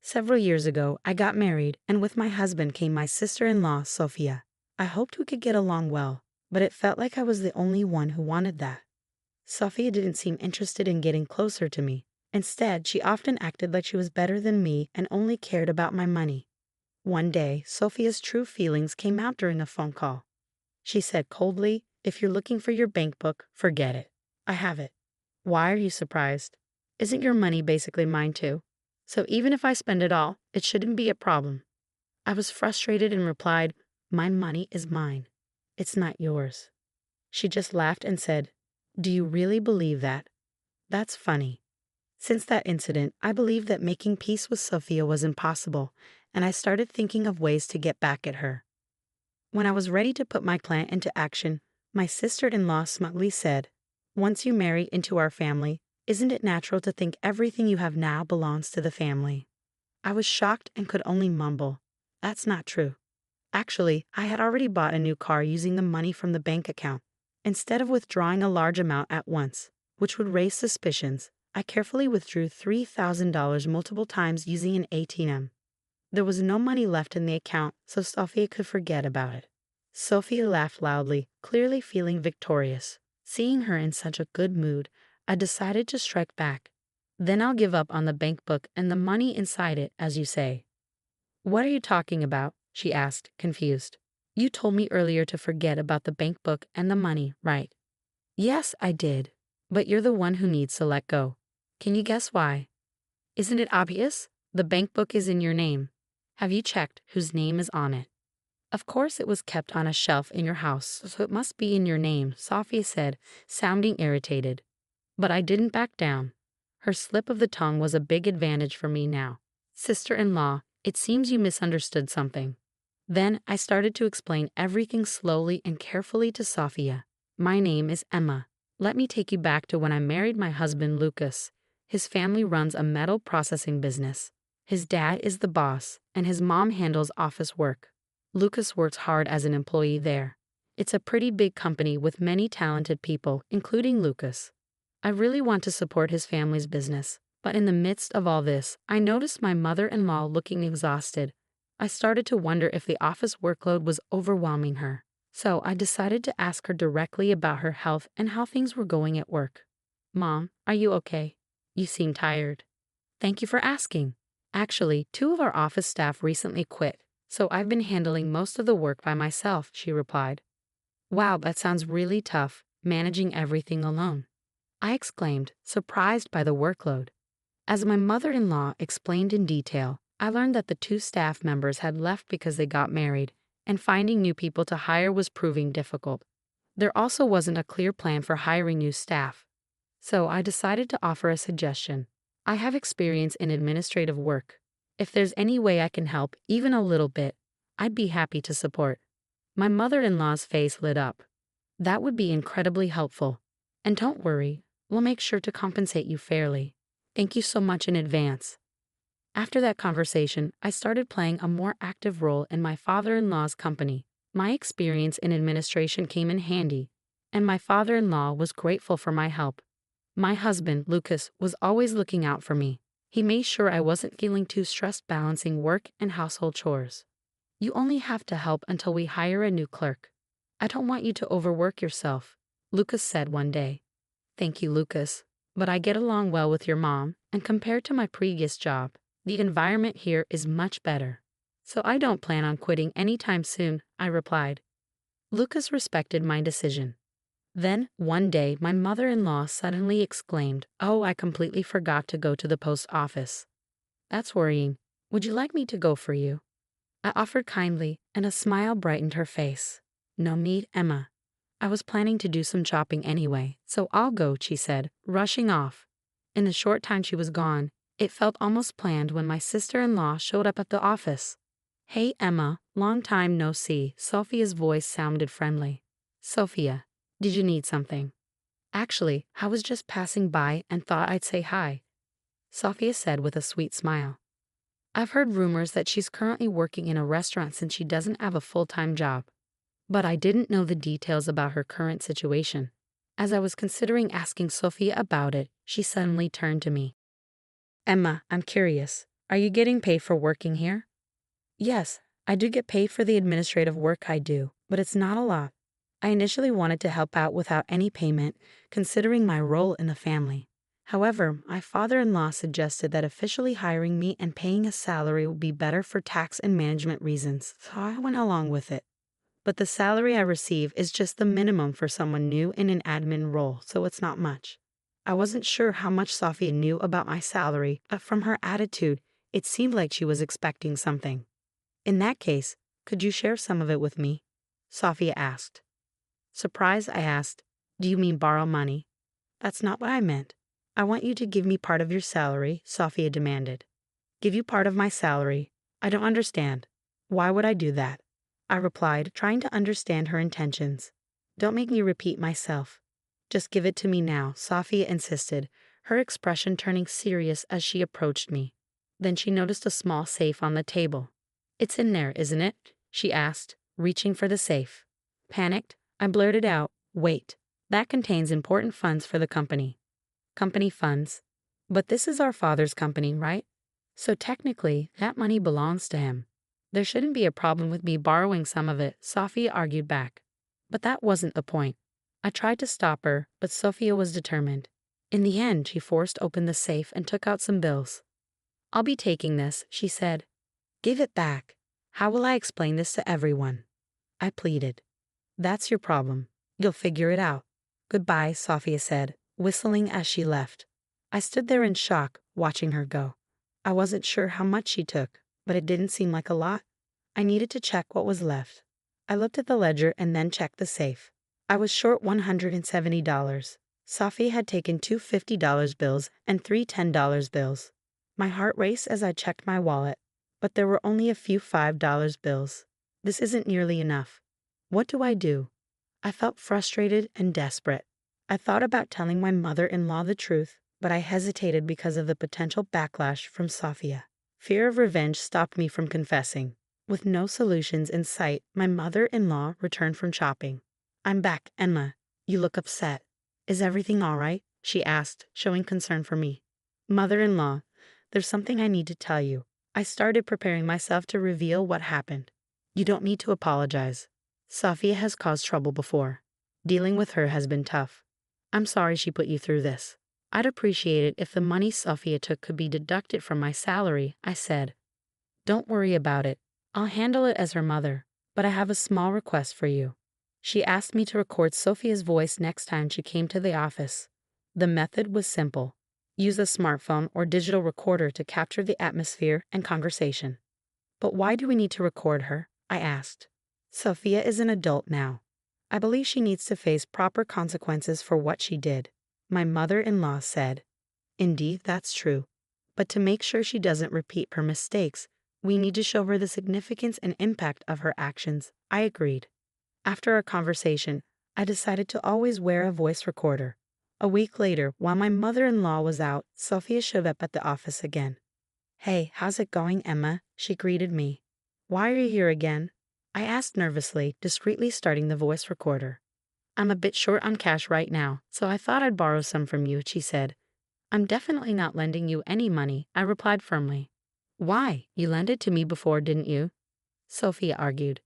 Several years ago, I got married, and with my husband came my sister-in-law, Sophia. I hoped we could get along well, but it felt like I was the only one who wanted that. Sophia didn't seem interested in getting closer to me. Instead, she often acted like she was better than me and only cared about my money. One day, Sophia's true feelings came out during a phone call. She said coldly, "If you're looking for your bank book, forget it. I have it." "Why are you surprised? Isn't your money basically mine too? So even if I spend it all, it shouldn't be a problem." I was frustrated and replied, "My money is mine. It's not yours." She just laughed and said, "Do you really believe that? That's funny." Since that incident, I believed that making peace with Sophia was impossible, and I started thinking of ways to get back at her. When I was ready to put my plan into action, my sister-in-law smugly said, "Once you marry into our family, isn't it natural to think everything you have now belongs to the family?" I was shocked and could only mumble, "That's not true." Actually, I had already bought a new car using the money from the bank account. Instead of withdrawing a large amount at once, which would raise suspicions, I carefully withdrew $3,000 multiple times using an ATM. There was no money left in the account, so Sophia could forget about it. Sophia laughed loudly, clearly feeling victorious. Seeing her in such a good mood, I decided to strike back. "Then I'll give up on the bank book and the money inside it, as you say." "What are you talking about?" she asked, confused. "You told me earlier to forget about the bank book and the money, right?" "Yes, I did. But you're the one who needs to let go. Can you guess why?" "Isn't it obvious? The bank book is in your name. Have you checked whose name is on it?" "Of course it was kept on a shelf in your house, so it must be in your name," Sophia said, sounding irritated. But I didn't back down. Her slip of the tongue was a big advantage for me now. "Sister-in-law, it seems you misunderstood something." Then I started to explain everything slowly and carefully to Sophia. "My name is Emma. Let me take you back to when I married my husband, Lucas. His family runs a metal processing business. His dad is the boss, and his mom handles office work. Lucas works hard as an employee there. It's a pretty big company with many talented people, including Lucas. I really want to support his family's business, but in the midst of all this, I noticed my mother-in-law looking exhausted. I started to wonder if the office workload was overwhelming her. So I decided to ask her directly about her health and how things were going at work. "Mom, are you okay? You seem tired." "Thank you for asking. Actually, 2 of our office staff recently quit, so I've been handling most of the work by myself," she replied. "Wow, that sounds really tough, managing everything alone," I exclaimed, surprised by the workload. As my mother-in-law explained in detail, I learned that the 2 staff members had left because they got married, and finding new people to hire was proving difficult. There also wasn't a clear plan for hiring new staff. So I decided to offer a suggestion. "I have experience in administrative work. If there's any way I can help, even a little bit, I'd be happy to support." My mother-in-law's face lit up. "That would be incredibly helpful. And don't worry, we'll make sure to compensate you fairly. Thank you so much in advance." After that conversation, I started playing a more active role in my father-in-law's company. My experience in administration came in handy, and my father-in-law was grateful for my help. My husband, Lucas, was always looking out for me. He made sure I wasn't feeling too stressed balancing work and household chores. "You only have to help until we hire a new clerk. I don't want you to overwork yourself," Lucas said one day. "Thank you, Lucas. But I get along well with your mom, and compared to my previous job, the environment here is much better. So I don't plan on quitting anytime soon," I replied. Lucas respected my decision. Then, one day, my mother-in-law suddenly exclaimed, "Oh, I completely forgot to go to the post office." "That's worrying. Would you like me to go for you?" I offered kindly, and a smile brightened her face. "No need, Emma. I was planning to do some shopping anyway, so I'll go," she said, rushing off. In the short time she was gone, it felt almost planned when my sister-in-law showed up at the office. "Hey, Emma, long time no see." Sophia's voice sounded friendly. "Sophia, did you need something?" "Actually, I was just passing by and thought I'd say hi," Sophia said with a sweet smile. "I've heard rumors that she's currently working in a restaurant since she doesn't have a full-time job. But I didn't know the details about her current situation. As I was considering asking Sophia about it, she suddenly turned to me. "Emma, I'm curious. Are you getting paid for working here? Yes, I do get paid for the administrative work I do, but it's not a lot. I initially wanted to help out without any payment, considering my role in the family. However, my father-in-law suggested that officially hiring me and paying a salary would be better for tax and management reasons, so I went along with it. But the salary I receive is just the minimum for someone new in an admin role, so it's not much. I wasn't sure how much Sophia knew about my salary, but from her attitude, it seemed like she was expecting something. In that case, could you share some of it with me? Sophia asked. Surprised, I asked, do you mean borrow money? That's not what I meant. I want you to give me part of your salary, Sophia demanded. Give you part of my salary? I don't understand. Why would I do that? I replied, trying to understand her intentions. Don't make me repeat myself. Just give it to me now, Sophia insisted, her expression turning serious as she approached me. Then she noticed a small safe on the table. It's in there, isn't it? She asked, reaching for the safe. Panicked, I blurted out, wait, that contains important funds for the company. Company funds? But this is our father's company, right? So technically, that money belongs to him. There shouldn't be a problem with me borrowing some of it, Sophia argued back. But that wasn't the point. I tried to stop her, but Sophia was determined. In the end, she forced open the safe and took out some bills. I'll be taking this, she said. Give it back. How will I explain this to everyone? I pleaded. That's your problem. You'll figure it out. Goodbye, Sophia said, whistling as she left. I stood there in shock, watching her go. I wasn't sure how much she took, but it didn't seem like a lot. I needed to check what was left. I looked at the ledger and then checked the safe. I was short $170. Sophia had taken two $50 bills and three $10 bills. My heart raced as I checked my wallet, but there were only a few $5 bills. This isn't nearly enough. What do I do? I felt frustrated and desperate. I thought about telling my mother-in-law the truth, but I hesitated because of the potential backlash from Sophia. Fear of revenge stopped me from confessing. With no solutions in sight, my mother-in-law returned from shopping. I'm back, Emma. You look upset. Is everything all right? She asked, showing concern for me. Mother-in-law, there's something I need to tell you. I started preparing myself to reveal what happened. You don't need to apologize. Sophia has caused trouble before. Dealing with her has been tough. I'm sorry she put you through this. I'd appreciate it if the money Sophia took could be deducted from my salary, I said. Don't worry about it. I'll handle it as her mother, but I have a small request for you. She asked me to record Sophia's voice next time she came to the office. The method was simple. Use a smartphone or digital recorder to capture the atmosphere and conversation. But why do we need to record her? I asked. Sophia is an adult now. I believe she needs to face proper consequences for what she did. My mother-in-law said. Indeed, that's true. But to make sure she doesn't repeat her mistakes, we need to show her the significance and impact of her actions. I agreed. After our conversation, I decided to always wear a voice recorder. A week later, while my mother-in-law was out, Sophia showed up at the office again. Hey, how's it going, Emma? She greeted me. Why are you here again? I asked nervously, discreetly starting the voice recorder. I'm a bit short on cash right now, so I thought I'd borrow some from you, she said. I'm definitely not lending you any money, I replied firmly. Why? You lent it to me before, didn't you? Sophia argued.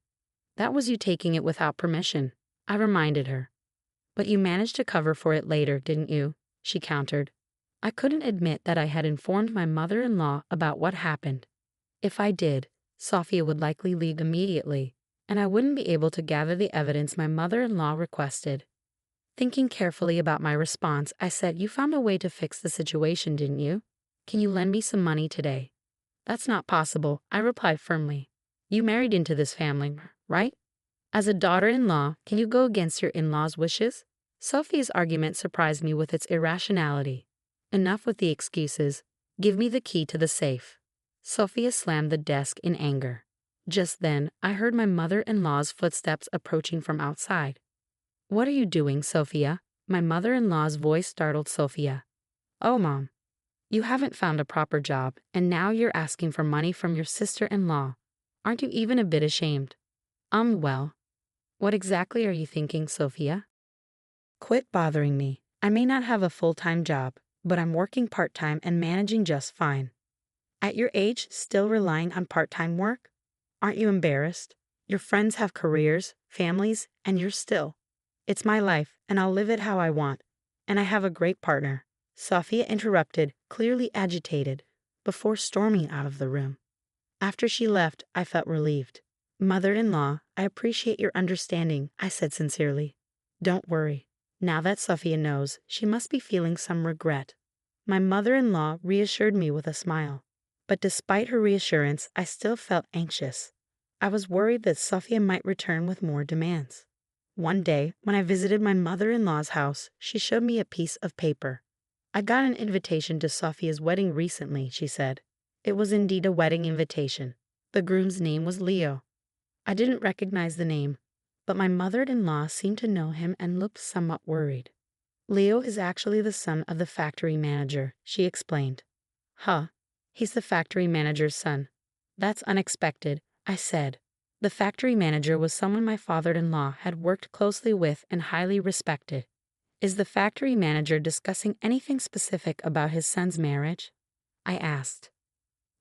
That was you taking it without permission, I reminded her. But you managed to cover for it later, didn't you? She countered. I couldn't admit that I had informed my mother-in-law about what happened. If I did, Sophia would likely leave immediately, and I wouldn't be able to gather the evidence my mother-in-law requested. Thinking carefully about my response, I said, You found a way to fix the situation, didn't you? Can you lend me some money today? That's not possible, I replied firmly. You married into this family, right? As a daughter-in-law, can you go against your in-laws' wishes? Sophie's argument surprised me with its irrationality. Enough with the excuses. Give me the key to the safe. Sophia slammed the desk in anger. Just then, I heard my mother-in-law's footsteps approaching from outside. What are you doing, Sophia? My mother-in-law's voice startled Sophia. Oh, Mom. You haven't found a proper job, and now you're asking for money from your sister-in-law. Aren't you even a bit ashamed? Well. What exactly are you thinking, Sophia? Quit bothering me. I may not have a full-time job, but I'm working part-time and managing just fine. At your age, still relying on part-time work? Aren't you embarrassed? Your friends have careers, families, and you're still. It's my life, and I'll live it how I want. And I have a great partner. Sophia interrupted, clearly agitated, before storming out of the room. After she left, I felt relieved. Mother-in-law, I appreciate your understanding, I said sincerely. Don't worry. Now that Sophia knows, she must be feeling some regret. My mother-in-law reassured me with a smile. But despite her reassurance, I still felt anxious. I was worried that Sophia might return with more demands. One day, when I visited my mother-in-law's house, she showed me a piece of paper. I got an invitation to Sophia's wedding recently, she said. It was indeed a wedding invitation. The groom's name was Leo. I didn't recognize the name, but my mother-in-law seemed to know him and looked somewhat worried. Leo is actually the son of the factory manager, she explained. Huh, he's the factory manager's son. That's unexpected, I said. The factory manager was someone my father-in-law had worked closely with and highly respected. Is the factory manager discussing anything specific about his son's marriage? I asked.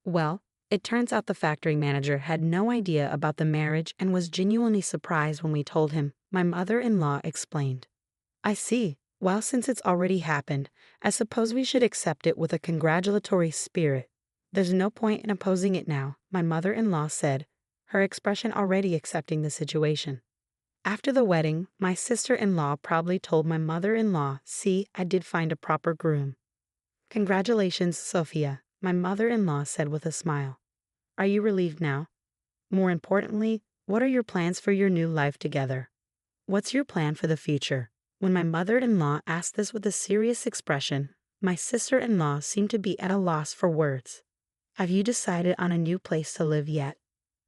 Well, it turns out the factory manager had no idea about the marriage and was genuinely surprised when we told him, my mother-in-law explained. I see. Well, since it's already happened, I suppose we should accept it with a congratulatory spirit. There's no point in opposing it now, my mother-in-law said, her expression already accepting the situation. After the wedding, my sister-in-law probably told my mother-in-law, see, I did find a proper groom. Congratulations, Sophia, my mother-in-law said with a smile. Are you relieved now? More importantly, what are your plans for your new life together? What's your plan for the future? When my mother-in-law asked this with a serious expression, my sister-in-law seemed to be at a loss for words. Have you decided on a new place to live yet?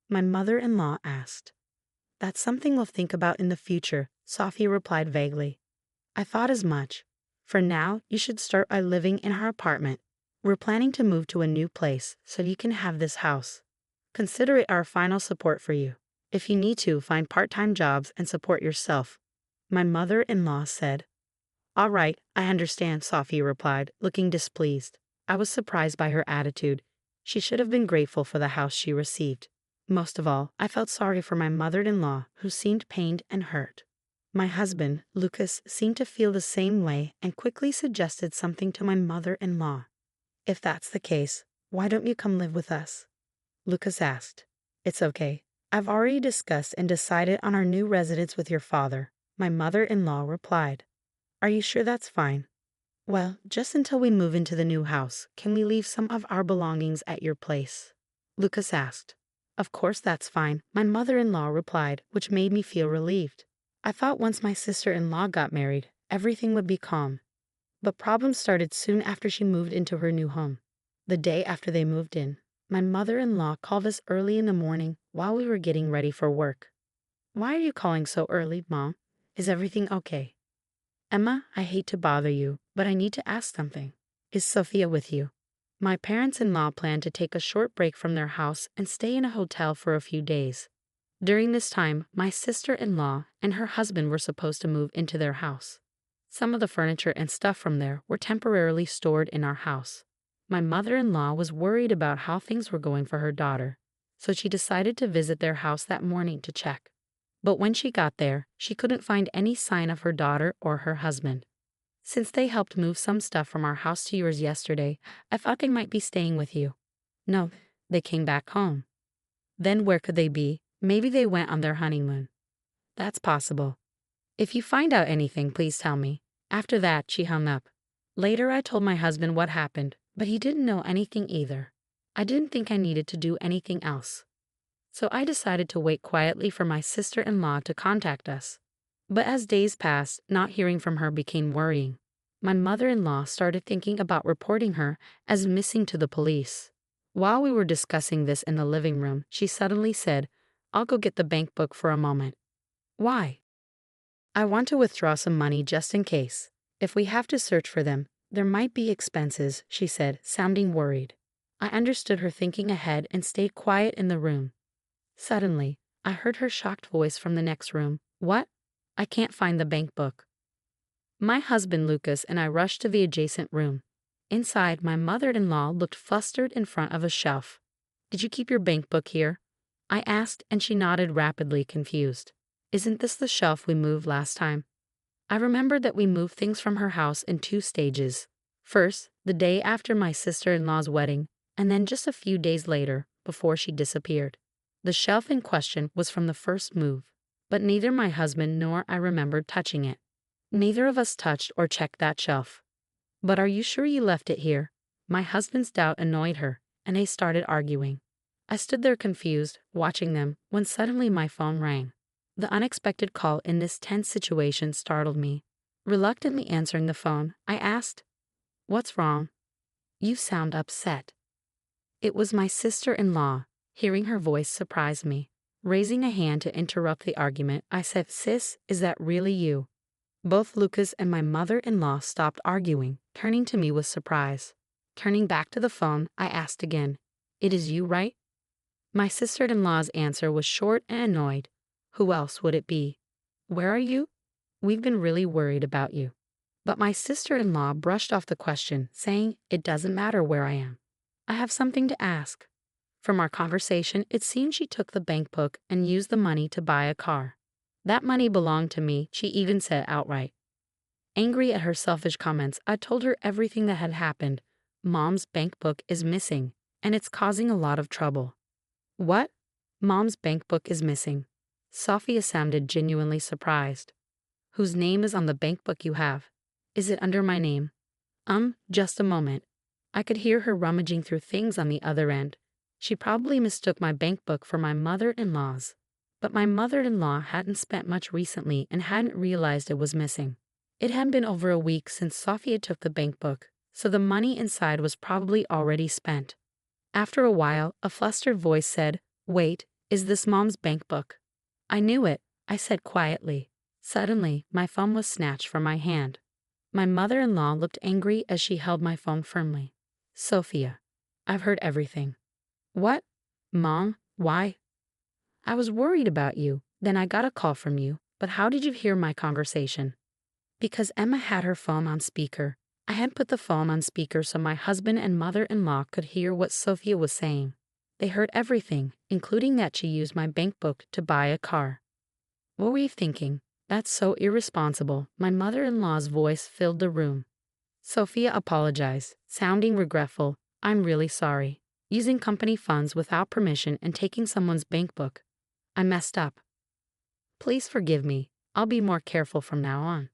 My mother-in-law asked. That's something we'll think about in the future, Sophia replied vaguely. I thought as much. For now, you should start by living in our apartment. We're planning to move to a new place, so you can have this house. Consider it our final support for you. If you need to, find part-time jobs and support yourself. My mother-in-law said. All right, I understand, Sophia replied, looking displeased. I was surprised by her attitude. She should have been grateful for the house she received. Most of all, I felt sorry for my mother-in-law, who seemed pained and hurt. My husband, Lucas, seemed to feel the same way and quickly suggested something to my mother-in-law. If that's the case, why don't you come live with us? Lucas asked. It's okay. I've already discussed and decided on our new residence with your father, my mother-in-law replied. Are you sure that's fine? Well, just until we move into the new house, can we leave some of our belongings at your place? Lucas asked. Of course that's fine, my mother-in-law replied, which made me feel relieved. I thought once my sister-in-law got married, everything would be calm. But problems started soon after she moved into her new home. The day after they moved in, my mother-in-law called us early in the morning while we were getting ready for work. Why are you calling so early, Mom? Is everything okay? Emma, I hate to bother you, but I need to ask something. Is Sophia with you? My parents-in-law plan to take a short break from their house and stay in a hotel for a few days. During this time, my sister-in-law and her husband were supposed to move into their house. Some of the furniture and stuff from there were temporarily stored in our house. My mother-in-law was worried about how things were going for her daughter, so she decided to visit their house that morning to check. But when she got there, she couldn't find any sign of her daughter or her husband. Since they helped move some stuff from our house to yours yesterday, I thought they might be staying with you. No, they came back home. Then where could they be? Maybe they went on their honeymoon. That's possible. If you find out anything, please tell me. After that, she hung up. Later, I told my husband what happened, but he didn't know anything either. I didn't think I needed to do anything else. So I decided to wait quietly for my sister-in-law to contact us. But as days passed, not hearing from her became worrying. My mother-in-law started thinking about reporting her as missing to the police. While we were discussing this in the living room, she suddenly said, I'll go get the bank book for a moment. Why? I want to withdraw some money just in case. If we have to search for them, there might be expenses, she said, sounding worried. I understood her thinking ahead and stayed quiet in the room. Suddenly, I heard her shocked voice from the next room. What? I can't find the bank book. My husband Lucas and I rushed to the adjacent room. Inside, my mother-in-law looked flustered in front of a shelf. "Did you keep your bank book here?" I asked, and she nodded rapidly, confused. "Isn't this the shelf we moved last time?" I remembered that we moved things from her house in 2 stages. First, the day after my sister-in-law's wedding, and then just a few days later, before she disappeared. The shelf in question was from the first move, but neither my husband nor I remembered touching it. Neither of us touched or checked that shelf. "But are you sure you left it here?" My husband's doubt annoyed her, and they started arguing. I stood there confused, watching them, when suddenly my phone rang. The unexpected call in this tense situation startled me. Reluctantly answering the phone, I asked, "What's wrong? You sound upset." It was my sister-in-law. Hearing her voice surprised me. Raising a hand to interrupt the argument, I said, "Sis, is that really you?" Both Lucas and my mother-in-law stopped arguing, turning to me with surprise. Turning back to the phone, I asked again, "It is you, right?" My sister-in-law's answer was short and annoyed. "Who else would it be? Where are you? We've been really worried about you." But my sister-in-law brushed off the question, saying, "It doesn't matter where I am. I have something to ask." From our conversation, it seemed she took the bank book and used the money to buy a car. That money belonged to me, she even said outright. Angry at her selfish comments, I told her everything that had happened. "Mom's bank book is missing, and it's causing a lot of trouble." "What? Mom's bank book is missing?" Sophia sounded genuinely surprised. "Whose name is on the bank book you have? Is it under my name?" Just a moment." I could hear her rummaging through things on the other end. She probably mistook my bank book for my mother-in-law's. But my mother-in-law hadn't spent much recently and hadn't realized it was missing. It had been over a week since Sophia took the bank book, so the money inside was probably already spent. After a while, a flustered voice said, "Wait, is this Mom's bank book?" "I knew it," I said quietly. Suddenly, my phone was snatched from my hand. My mother-in-law looked angry as she held my phone firmly. "Sophia, I've heard everything." "What? Mom, why?" "I was worried about you. Then I got a call from you. But how did you hear my conversation?" "Because Emma had her phone on speaker. I had put the phone on speaker so my husband and mother-in-law could hear what Sophia was saying. They heard everything, including that she used my bank book to buy a car." "What were you thinking? That's so irresponsible." My mother-in-law's voice filled the room. Sophia apologized, sounding regretful. "I'm really sorry. Using company funds without permission and taking someone's bank book. I messed up. Please forgive me. I'll be more careful from now on."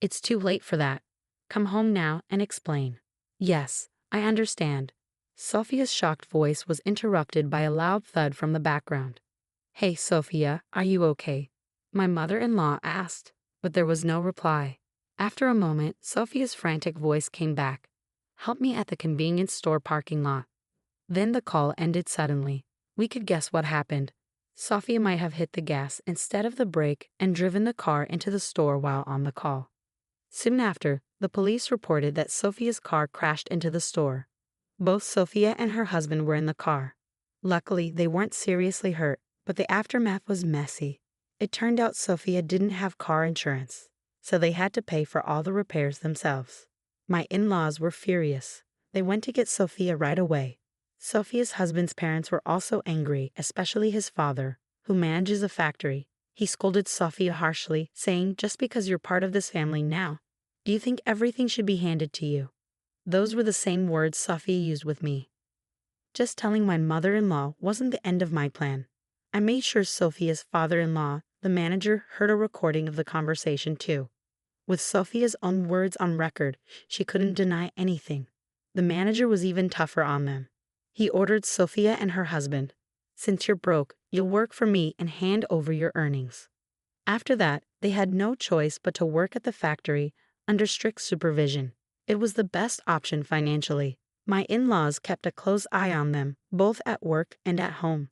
"It's too late for that. Come home now and explain." "Yes, I understand." Sophia's shocked voice was interrupted by a loud thud from the background. "Hey, Sophia, are you okay?" my mother-in-law asked, but there was no reply. After a moment, Sophia's frantic voice came back. "Help me at the convenience store parking lot." Then the call ended suddenly. We could guess what happened. Sophia might have hit the gas instead of the brake and driven the car into the store while on the call. Soon after, the police reported that Sophia's car crashed into the store. Both Sophia and her husband were in the car. Luckily, they weren't seriously hurt, but the aftermath was messy. It turned out Sophia didn't have car insurance, so they had to pay for all the repairs themselves. My in-laws were furious. They went to get Sophia right away. Sophia's husband's parents were also angry, especially his father, who manages a factory. He scolded Sophia harshly, saying, "Just because you're part of this family now, do you think everything should be handed to you?" Those were the same words Sophia used with me. Just telling my mother-in-law wasn't the end of my plan. I made sure Sophia's father-in-law, the manager, heard a recording of the conversation too. With Sophia's own words on record, she couldn't deny anything. The manager was even tougher on them. He ordered Sophia and her husband, "Since you're broke, you'll work for me and hand over your earnings." After that, they had no choice but to work at the factory under strict supervision. It was the best option financially. My in-laws kept a close eye on them, both at work and at home.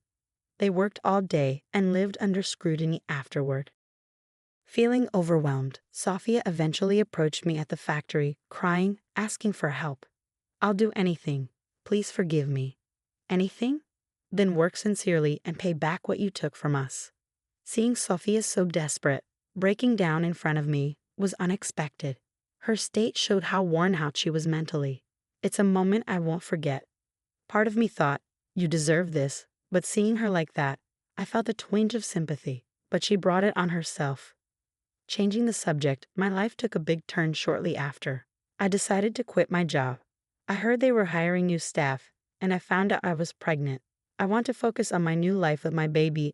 They worked all day and lived under scrutiny afterward. Feeling overwhelmed, Sophia eventually approached me at the factory, crying, asking for help. "I'll do anything. Please forgive me." "Anything? Then work sincerely and pay back what you took from us." Seeing Sophia so desperate, breaking down in front of me, was unexpected. Her state showed how worn out she was mentally. It's a moment I won't forget. Part of me thought, you deserve this, but seeing her like that, I felt a twinge of sympathy, but she brought it on herself. Changing the subject, my life took a big turn shortly after. I decided to quit my job. I heard they were hiring new staff, and I found out I was pregnant. I want to focus on my new life with my baby and